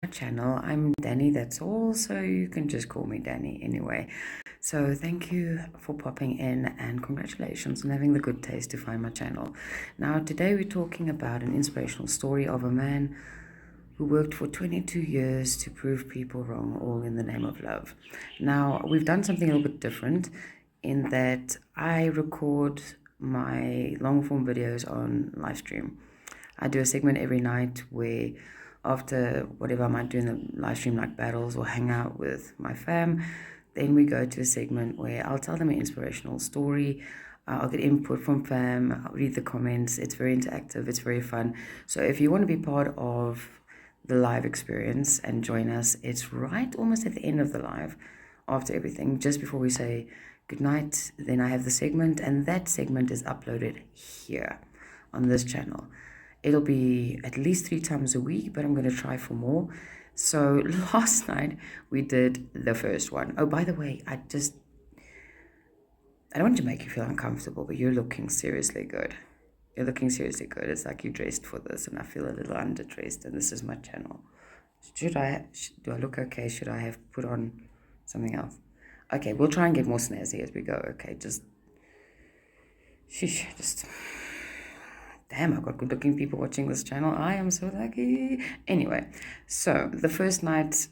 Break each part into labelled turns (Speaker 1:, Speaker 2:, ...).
Speaker 1: channel. I'm Danny, that's all, so you can just call me Danny anyway. So thank you for popping in and congratulations on having the good taste to find my channel. Now today we're talking about an inspirational story of a man who worked for 22 years to prove people wrong, all in the name of love. Now we've done something a little bit different in that I record my long form videos on live stream. I do a segment every night where after whatever I might do in the live stream, like battles or hang out with my fam, then we go to a segment where I'll tell them an inspirational story. I'll get input from fam, I'll read the comments. It's very interactive, it's very fun. So if you want to be part of the live experience and join us, it's right almost at the end of the live, after everything, just before we say good night. Then I have the segment, and that segment is uploaded here on this channel. It'll be at least 3 times a week, but I'm going to try for more. So last night we did the first one. Oh, by the way, I don't want to make you feel uncomfortable, but you're looking seriously good. You're looking seriously good. It's like you dressed for this, and I feel a little underdressed, and this is my channel. Do I look okay? Should I have put on something else? Okay, we'll try and get more snazzy as we go. Okay, just damn, I've got good looking people watching this channel. I am so lucky. Anyway, so the first night,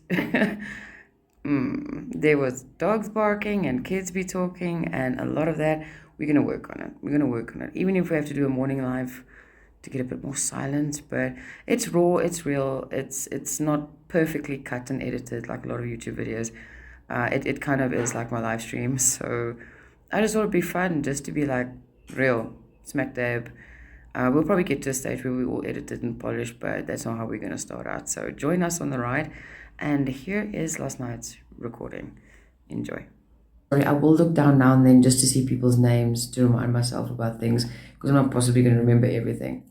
Speaker 1: there was dogs barking and kids be talking and a lot of that. We're going to work on it. We're going to work on it. Even if we have to do a morning live to get a bit more silent, but it's raw, it's real, it's not perfectly cut and edited like a lot of YouTube videos. It kind of is like my live stream. So I just thought it'd be fun just to be like real, smack dab. We'll probably get to a stage where we will edit it and polish, but that's not how we're going to start out. So join us on the ride. And here is last night's recording. Enjoy. Sorry, I will look down now and then just to see people's names to remind myself about things, because I'm not possibly going to remember everything.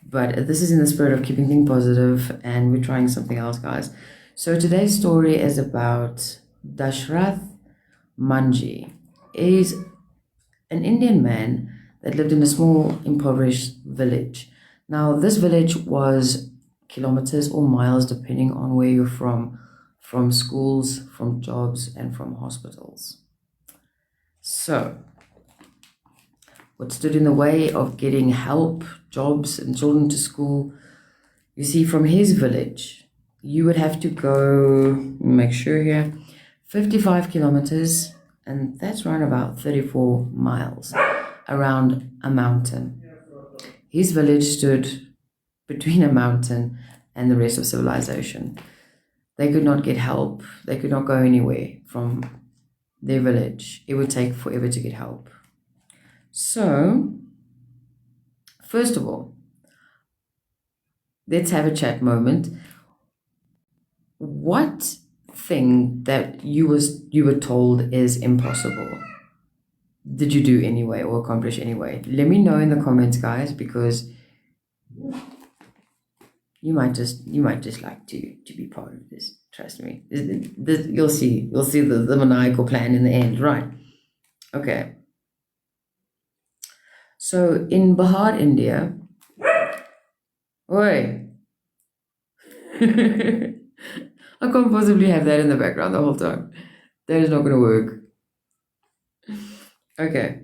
Speaker 1: But this is in the spirit of keeping things positive, and we're trying something else, guys. So today's story is about Dashrath Manji. He's an Indian man that lived in a small, impoverished village. Now, this village was kilometers or miles, depending on where you're from schools, from jobs, and from hospitals. So, what stood in the way of getting help, jobs, and children to school? You see, from his village, you would have to go, make sure here, 55 kilometers, and that's around about 34 miles, around a mountain. His village stood between a mountain and the rest of civilization. They could not get help. They could not go anywhere from their village. It would take forever to get help. So, first of all, let's have a chat moment. What thing that you were told is impossible did you do anyway or accomplish anyway? Let me know in the comments, guys, because you might just like to be part of this. Trust me. You'll see the maniacal plan in the end, right? Okay. So in Bihar, India, oi. I can't possibly have that in the background the whole time. That is not going to work. Okay.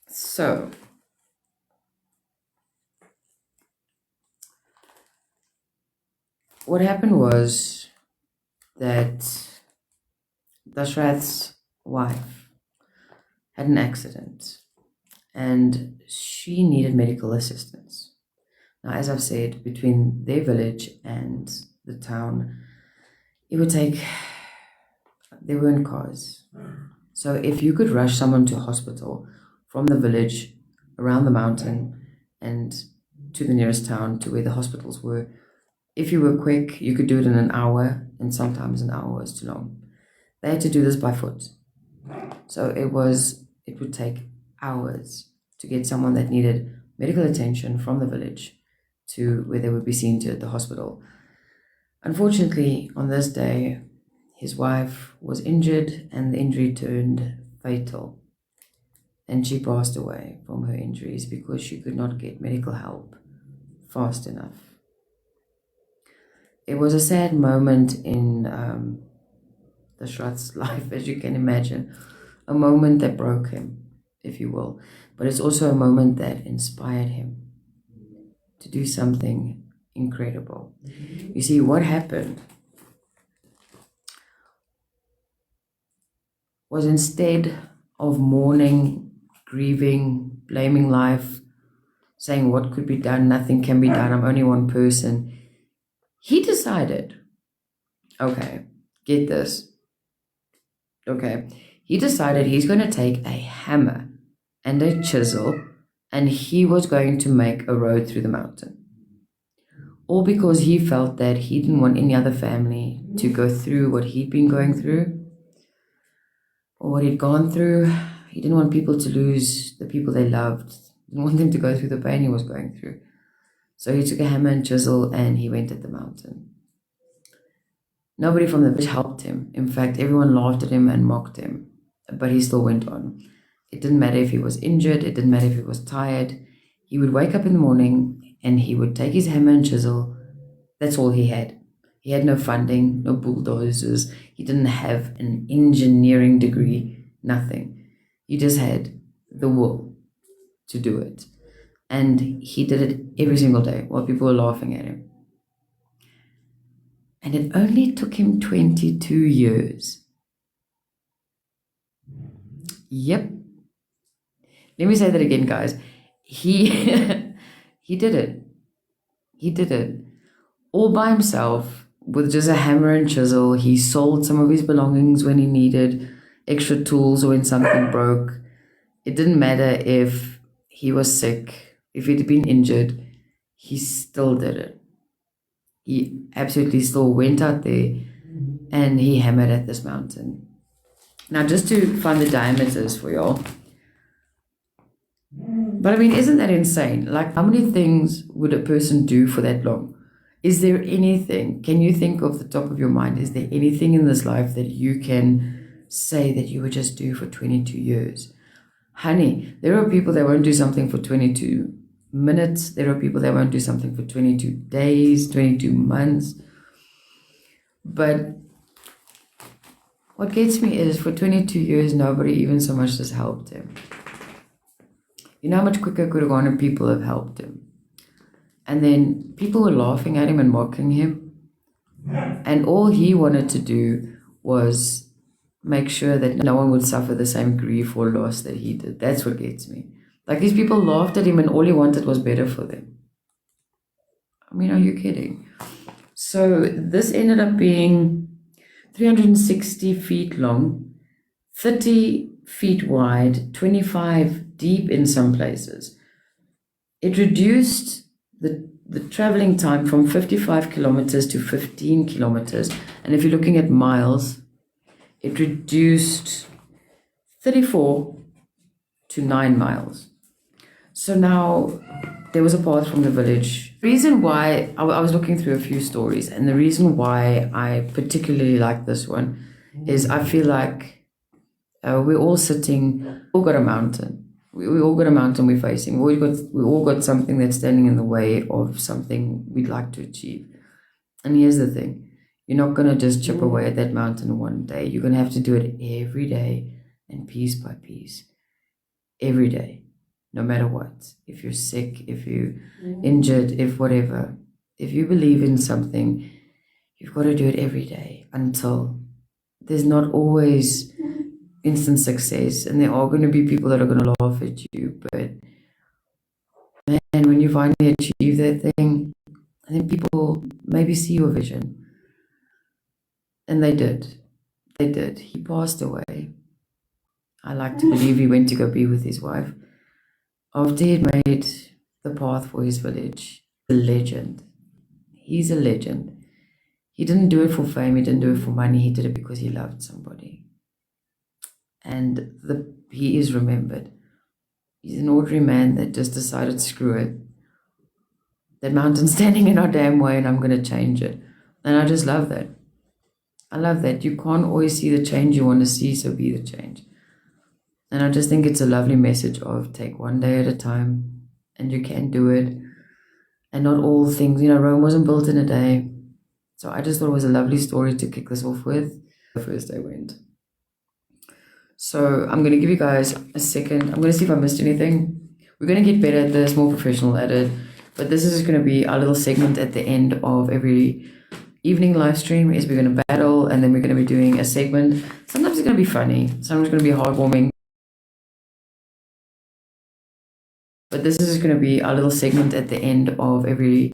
Speaker 1: So, what happened was that Dashrath's wife had an accident and she needed medical assistance. Now, as I've said, between their village and the town, it would take, there weren't cars. So if you could rush someone to hospital from the village around the mountain and to the nearest town to where the hospitals were, if you were quick, you could do it in an hour, and sometimes an hour was too long. They had to do this by foot. So it would take hours to get someone that needed medical attention from the village to where they would be seen to at the hospital. Unfortunately, on this day, his wife was injured and the injury turned fatal. And she passed away from her injuries because she could not get medical help fast enough. It was a sad moment in the Shrat's life, as you can imagine. A moment that broke him, if you will. But it's also a moment that inspired him to do something incredible. You see, what happened was, instead of mourning, grieving, blaming life, saying what could be done, nothing can be done, I'm only one person, he decided, okay, get this. Okay, he decided he's going to take a hammer and a chisel and he was going to make a road through the mountain. All because he felt that he didn't want any other family to go through what he'd been going through or what he'd gone through. He didn't want people to lose the people they loved. He didn't want them to go through the pain he was going through. So he took a hammer and chisel and he went at the mountain. Nobody from the village helped him. In fact, everyone laughed at him and mocked him, but he still went on. It didn't matter if he was injured. It didn't matter if he was tired. He would wake up in the morning and he would take his hammer and chisel. That's all he had. He had no funding, no bulldozers. He didn't have an engineering degree, nothing. He just had the will to do it. And he did it every single day while people were laughing at him. And it only took him 22 years. Yep. Let me say that again, guys. He he did it. He did it. All by himself, with just a hammer and chisel. He sold some of his belongings when he needed extra tools or when something broke. It didn't matter if he was sick, if he'd been injured. He still did it. He absolutely still went out there and he hammered at this mountain. Now, just to find the diameters for y'all. But I mean, isn't that insane? Like, how many things would a person do for that long? Is there anything, can you think off the top of your mind, is there anything in this life that you can say that you would just do for 22 years? Honey, there are people that won't do something for 22 minutes. There are people that won't do something for 22 days, 22 months. But what gets me is, for 22 years, nobody even so much as helped him. You know how much quicker it could have gone if people have helped him? And then people were laughing at him and mocking him. And all he wanted to do was make sure that no one would suffer the same grief or loss that he did. That's what gets me. Like, these people laughed at him and all he wanted was better for them. I mean, are you kidding? So this ended up being 360 feet long, 30 feet wide, 25 deep in some places. It reduced the traveling time from 55 kilometers to 15 kilometers. And if you're looking at miles, it reduced 34 to 9 miles. So now there was a path from the village. The reason why I was looking through a few stories, and the reason why I particularly like this one is I feel like we're all sitting, we all got a mountain. We all got a mountain we're facing. We all got something that's standing in the way of something we'd like to achieve. And here's the thing. You're not going to just chip away at that mountain one day. You're going to have to do it every day and piece by piece. Every day. No matter what. If you're sick, if you're injured, if whatever. If you believe in something, you've got to do it every day until there's not always instant success, and there are going to be people that are going to laugh at you, but man, when you finally achieve that thing, I think people maybe see your vision. And they did. He passed away. I like to believe he went to go be with his wife after he'd made the path for his village. A legend. He's a legend. He didn't do it for fame, he didn't do it for money, he did it because he loved somebody. And he is remembered. He's an ordinary man that just decided, screw it. That mountain's standing in our damn way and I'm going to change it. And I just love that. I love that. You can't always see the change you want to see, so be the change. And I just think it's a lovely message of take one day at a time and you can do it. And not all things, Rome wasn't built in a day. So I just thought it was a lovely story to kick this off with. The first day went. So I'm going to give you guys a second. I'm going to see if I missed anything. We're going to get better at this, more professional at it. But this is going to be our little segment at the end of every evening live stream is we're going to battle, and then we're going to be doing a segment. Sometimes it's going to be funny. Sometimes it's going to be heartwarming. But this is going to be our little segment at the end of every.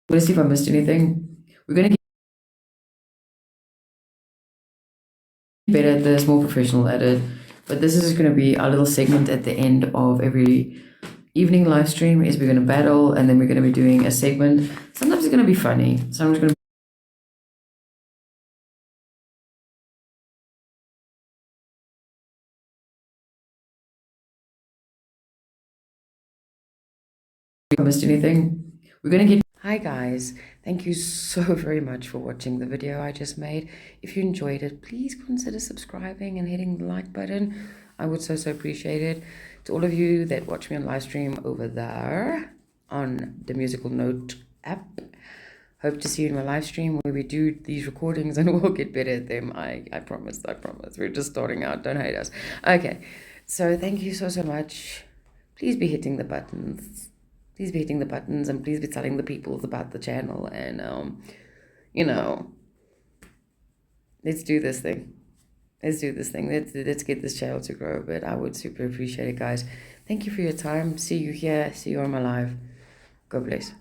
Speaker 1: I'm going to see if I missed anything. We're going to get better at this, more professional at it. But this is going to be our little segment at the end of every evening live stream is we're going to battle, and then we're going to be doing a segment. Sometimes it's going to be funny. Sometimes it's going to be missed anything. We're going to get. Hi guys, thank you so very much for watching the video I just made. If you enjoyed it, please consider subscribing and hitting the like button. I would so appreciate it. To all of you that watch me on live stream over there on the Musical Note app, hope to see you in my live stream where we do these recordings and we'll get better at them. I promise. We're just starting out. Don't hate us. Okay, so thank you so much. Please be hitting the buttons. Please be hitting the buttons, and please be telling the people about the channel. And, let's do this thing. Let's get this channel to grow. But I would super appreciate it, guys. Thank you for your time. See you here. See you on my live. God bless.